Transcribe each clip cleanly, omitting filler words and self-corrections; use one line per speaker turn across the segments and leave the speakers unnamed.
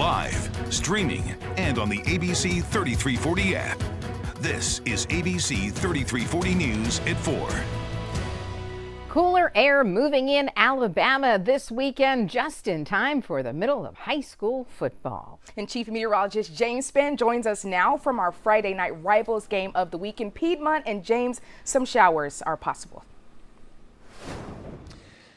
live, streaming, and on the ABC 3340 app. This is ABC 3340 News at 4.
Cooler air moving in Alabama this weekend, just in time for the middle of high school football.
And Chief Meteorologist James Spann joins us now from our Friday night rivals game of the week in Piedmont. And James, some showers are possible.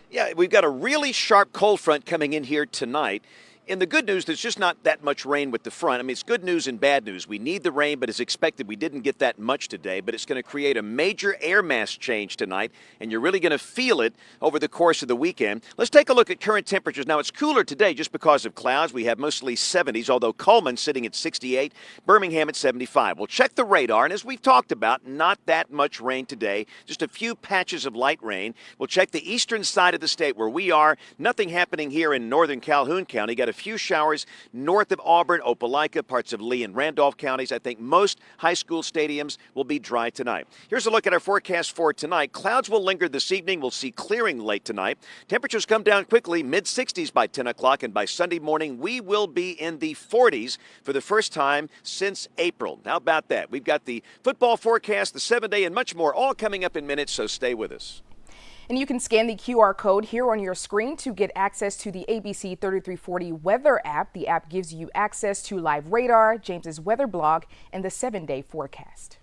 Yeah, we've got a really sharp cold front coming in here tonight. And the good news, there's just not that much rain with the front. I mean, it's good news and bad news. We need the rain, but as expected, we didn't get that much today. But it's going to create a major air mass change tonight, and you're really going to feel it over the course of the weekend. Let's take a look at current temperatures. Now, it's cooler today just because of clouds. We have mostly 70s, although Coleman sitting at 68, Birmingham at 75. We'll check the radar, and as we've talked about, not that much rain today, just a few patches of light rain. We'll check the eastern side of the state where we are. Nothing happening here in northern Calhoun County. Got a few showers north of Auburn, Opelika, parts of Lee and Randolph counties. I think most high school stadiums will be dry tonight. Here's a look at our forecast for tonight. Clouds will linger this evening. We'll see clearing late tonight. Temperatures come down quickly, mid-60s by 10 o'clock, and by Sunday morning, we will be in the 40s for the first time since April. How about that? We've got the football forecast, the 7-day, and much more all coming up in minutes, so stay with us.
And you can scan the QR code here on your screen to get access to the ABC 3340 weather app. The app gives you access to live radar, James's weather blog, and the 7-day forecast.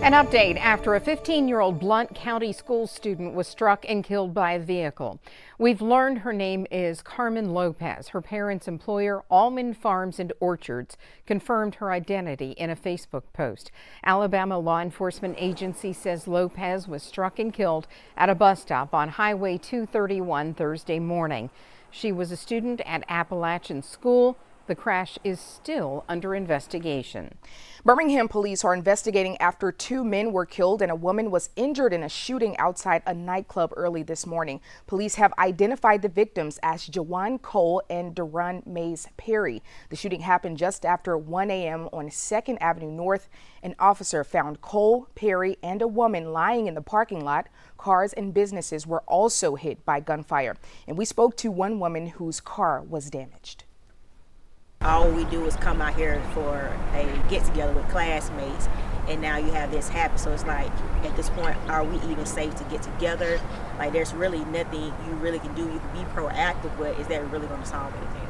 An update after a 15-year-old Blount County school student was struck and killed by a vehicle. We've learned her name is Carmen Lopez. Her parents' employer, Almond Farms and Orchards, confirmed her identity in a Facebook post. Alabama law enforcement agency says Lopez was struck and killed at a bus stop on Highway 231 Thursday morning. She was a student at Appalachian School. The crash is still under investigation.
Birmingham police are investigating after 2 men were killed and a woman was injured in a shooting outside a nightclub early this morning. Police have identified the victims as Jawan Cole and Duran Mays Perry. The shooting happened just after 1 a.m. on 2nd Avenue North. An officer found Cole, Perry, and a woman lying in the parking lot. Cars and businesses were also hit by gunfire. And we spoke to one woman whose car was damaged.
All we do is come out here for a get-together with classmates, and now you have this happen. So it's like, at this point, are we even safe to get together? Like, there's really nothing you really can do. You can be proactive, but is that really going to solve anything?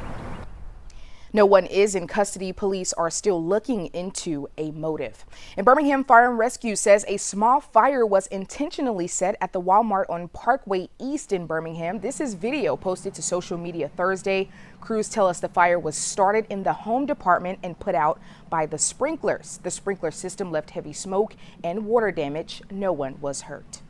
No one is in custody. Police are still looking into a motive. And Birmingham Fire and Rescue says a small fire was intentionally set at the Walmart on Parkway East in Birmingham. This is video posted to social media Thursday. Crews tell us the fire was started in the home department and put out by the sprinklers. The sprinkler system left heavy smoke and water damage. No one was hurt.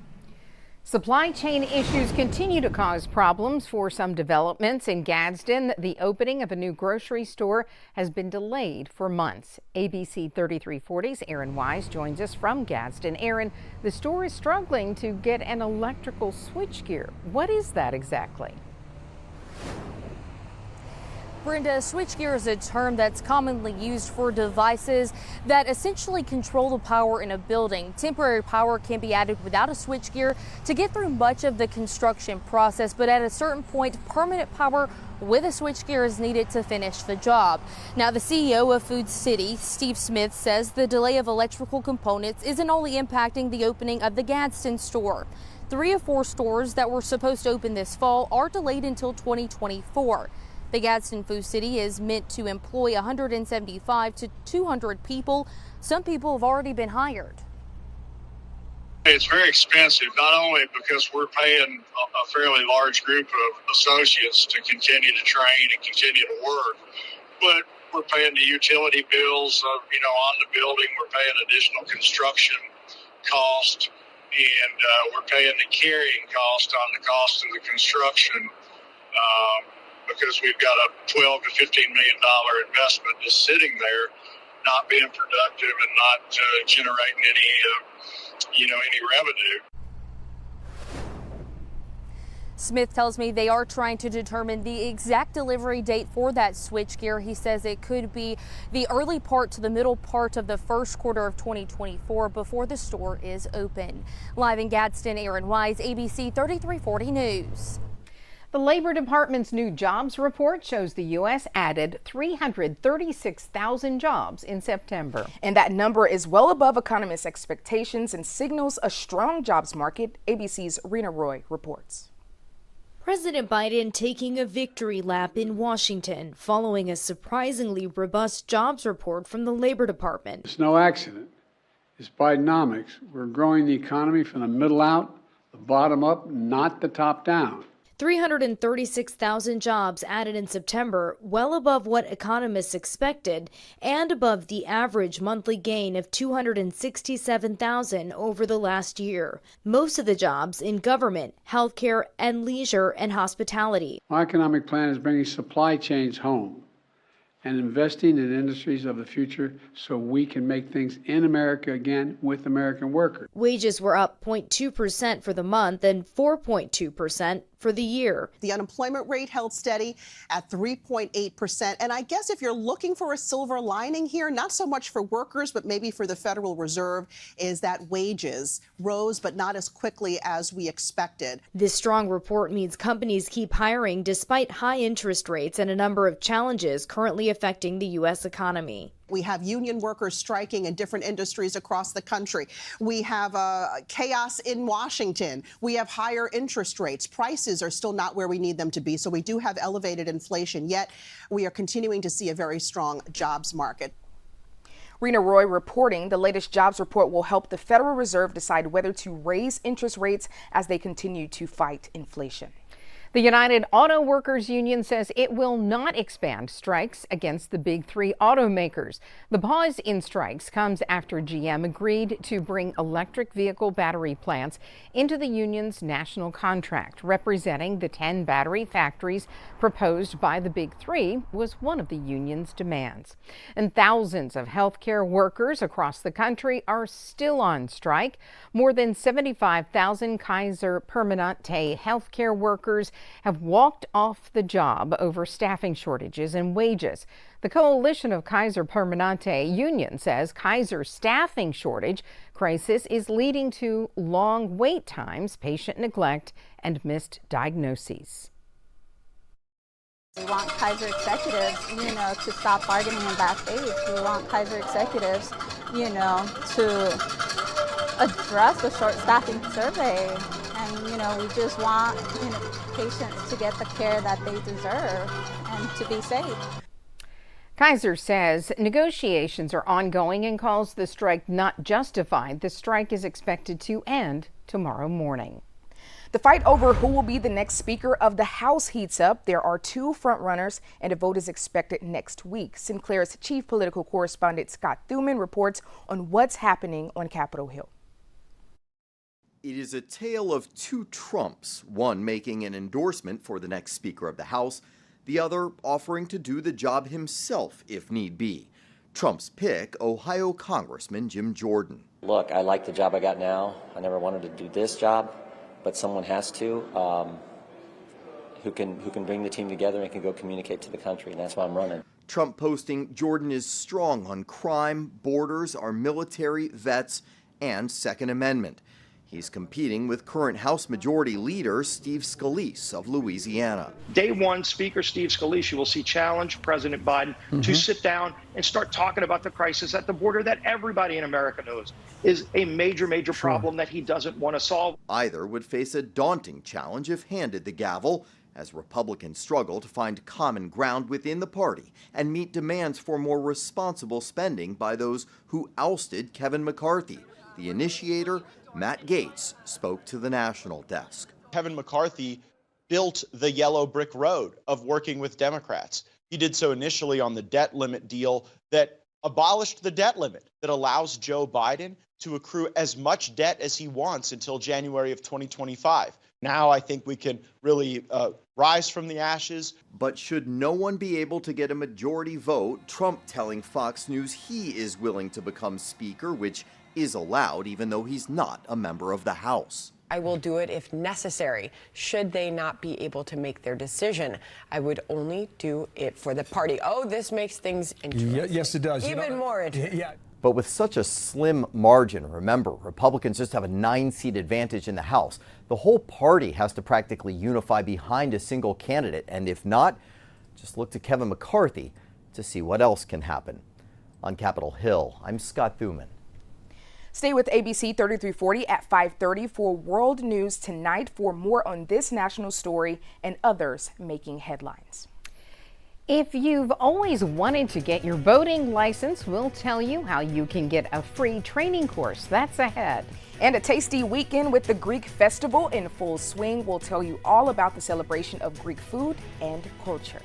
Supply chain issues continue to cause problems for some developments in Gadsden. The opening of a new grocery store has been delayed for months. ABC 3340's Aaron Wise joins us from Gadsden. Aaron, the store is struggling to get an electrical switchgear. What is that exactly?
Brenda, switchgear is a term that's commonly used for devices that essentially control the power in a building. Temporary power can be added without a switchgear to get through much of the construction process, but at a certain point, permanent power with a switchgear is needed to finish the job. Now, the CEO of Food City, Steve Smith, says the delay of electrical components isn't only impacting the opening of the Gadsden store. 3 of 4 stores that were supposed to open this fall are delayed until 2024. The Gadsden Food City is meant to employ 175 to 200 people. Some people have already been hired.
It's very expensive, not only because we're paying a fairly large group of associates to continue to train and continue to work, but we're paying the utility bills, on the building. We're paying additional construction cost, and we're paying the carrying cost on the cost of the construction. Because we've got a $12 to $15 million investment just sitting there, not being productive and not generating any revenue.
Smith tells me they are trying to determine the exact delivery date for that switchgear. He says it could be the early part to the middle part of the first quarter of 2024 before the store is open. Live in Gadsden, Aaron Wise, ABC 3340 News.
The Labor Department's new jobs report shows the U.S. added 336,000 jobs in September.
And that number is well above economists' expectations and signals a strong jobs market. ABC's Rena Roy reports.
President Biden taking a victory lap in Washington following a surprisingly robust jobs report from the Labor Department.
It's no accident. It's Bidenomics. We're growing the economy from the middle out, the bottom up, not the top down.
336,000 jobs added in September, well above what economists expected, and above the average monthly gain of 267,000 over the last year. Most of the jobs in government, healthcare, and leisure and hospitality.
Our economic plan is bringing supply chains home and investing in industries of the future so we can make things in America again with American workers.
Wages were up 0.2% for the month and 4.2% for the year.
The unemployment rate held steady at 3.8%. And I guess if you're looking for a silver lining here, not so much for workers, but maybe for the Federal Reserve, is that wages rose, but not as quickly as we expected.
This strong report means companies keep hiring despite high interest rates and a number of challenges currently affecting the U.S. economy.
We have union workers striking in different industries across the country. We have chaos in Washington. We have higher interest rates. Prices are still not where we need them to be. So we do have elevated inflation, yet we are continuing to see a very strong jobs market.
Rena Roy reporting. The latest jobs report will help the Federal Reserve decide whether to raise interest rates as they continue to fight inflation.
The United Auto Workers Union says it will not expand strikes against the big three automakers. The pause in strikes comes after GM agreed to bring electric vehicle battery plants into the union's national contract. Representing the 10 battery factories proposed by the big three was one of the union's demands. And thousands of healthcare workers across the country are still on strike. More than 75,000 Kaiser Permanente healthcare workers have walked off the job over staffing shortages and wages. The coalition of Kaiser Permanente union says Kaiser's staffing shortage crisis is leading to long wait times, patient neglect, and missed diagnoses.
We want Kaiser executives, to stop bargaining in bad faith. We want Kaiser executives, to address the short staffing survey. And, we just want, patients to get the care that they deserve and to be safe.
Kaiser says negotiations are ongoing and calls the strike not justified. The strike is expected to end tomorrow morning.
The fight over who will be the next Speaker of the House heats up. There are two frontrunners, and a vote is expected next week. Sinclair's chief political correspondent Scott Thuman reports on what's happening on Capitol Hill.
It is a tale of two Trumps, one making an endorsement for the next Speaker of the House, the other offering to do the job himself if need be. Trump's pick, Ohio Congressman Jim Jordan.
Look, I like the job I got now. I never wanted to do this job, but someone has to, who can bring the team together and can go communicate to the country, and that's why I'm running.
Trump posting Jordan is strong on crime, borders, our military, vets, and Second Amendment. He's competing with current House Majority Leader Steve Scalise of Louisiana.
Day one, Speaker Steve Scalise, you will see challenge President Biden to sit down and start talking about the crisis at the border that everybody in America knows is a major problem that he doesn't want to solve.
Either would face a daunting challenge if handed the gavel, as Republicans struggle to find common ground within the party and meet demands for more responsible spending by those who ousted Kevin McCarthy. The initiator, Matt Gaetz, spoke to the national desk.
Kevin McCarthy built the yellow brick road of working with Democrats. He did so initially on the debt limit deal that abolished the debt limit that allows Joe Biden to accrue as much debt as he wants until January of 2025. Now I think we can really rise from the ashes.
But should no one be able to get a majority vote, Trump telling Fox News he is willing to become Speaker, which is allowed even though he's not a member of the House.
I will do it if necessary. Should they not be able to make their decision, I would only do it for the party. Oh, this makes things interesting.
Yes, it does.
Even more interesting.
Yeah.
But with such a slim margin, remember, Republicans just have a 9-seat advantage in the House. The whole party has to practically unify behind a single candidate. And if not, just look to Kevin McCarthy to see what else can happen. On Capitol Hill, I'm Scott Thuman.
Stay with ABC 3340 at 5:30 for World News Tonight for more on this national story and others making headlines.
If you've always wanted to get your boating license, we'll tell you how you can get a free training course. That's ahead.
And a tasty weekend with the Greek Festival in full swing. We'll tell you all about the celebration of Greek food and culture.